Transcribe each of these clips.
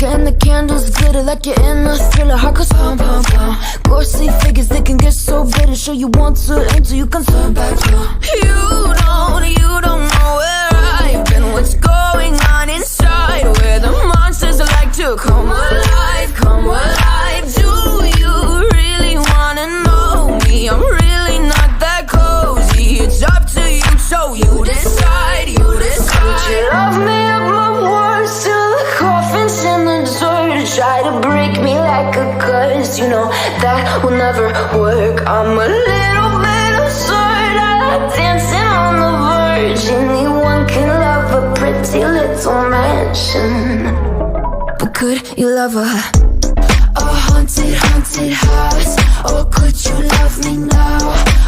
and the candles glitter like you're in a thriller. Heart goes pound, pound, pound. Ghostly figures, they can get so bitter. Sure you want to until you can turn back now. You don't know where I've been. What's going on inside? Where the monsters like to come alive, come alive. Do you really wanna know me? I'm really not that cozy. It's up to you, so you decide, you decide. Would you love me up my words till the coffin's in the dirt? Try to break me like a curse, you know that will never work. I'm a little bit absurd, I like dancing on the verge. Anyone can love a pretty little mansion, but could you love a haunted, haunted house? Or could you love me now?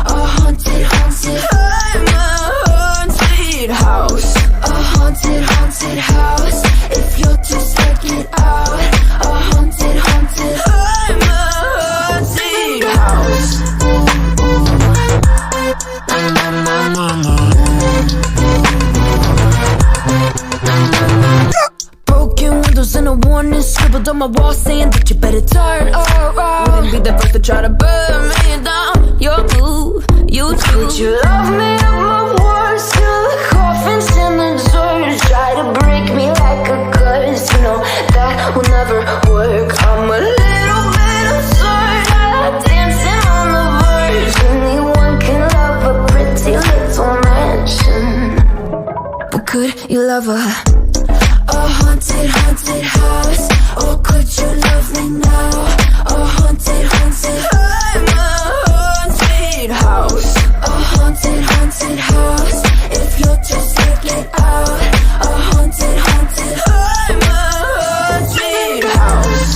A haunted, haunted, I'm a haunted house. A haunted, haunted house. If you're too scared, get out. A haunted, haunted, I'm a haunted house. Broken windows and a warning scribbled on my wall saying that you better turn around. Wouldn't be the first to try to burn me down. Your move, you too. Would you love me up my words till the coffin's in the dirt? Try to break me like a curse, you know that will never work. I'm a little bit absurd, I like dancing on the verge. Anyone can love a pretty little mansion, but could you love a haunted, haunted house? Or could you love me now? A haunted, haunted, I'm a haunted house. A haunted, haunted house. If you're too scared, get out. A haunted, haunted, I'm a haunted house.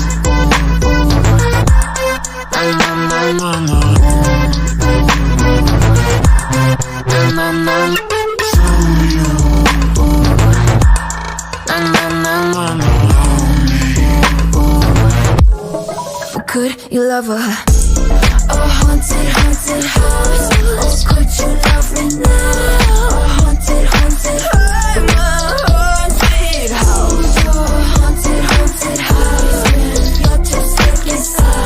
Could you love a haunted, haunted house? Or could you love me now? A haunted, haunted, I'm a haunted house. A haunted, haunted house. If you're too scared, get out.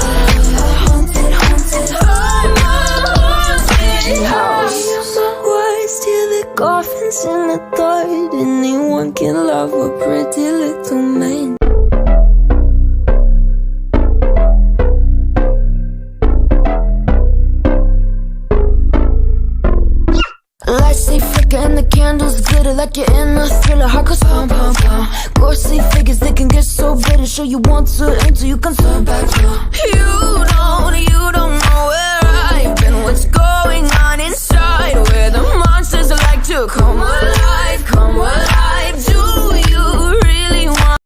A haunted, haunted, I'm a haunted house. Use the words till the coffin's in the dirt. Anyone can love a pretty little man. Lights they flicker and the candles glitter like you're in a thriller. Heart goes pound, pound, pound. Ghostly figures, they can get so bitter. Sure you want to until you can turn back now. You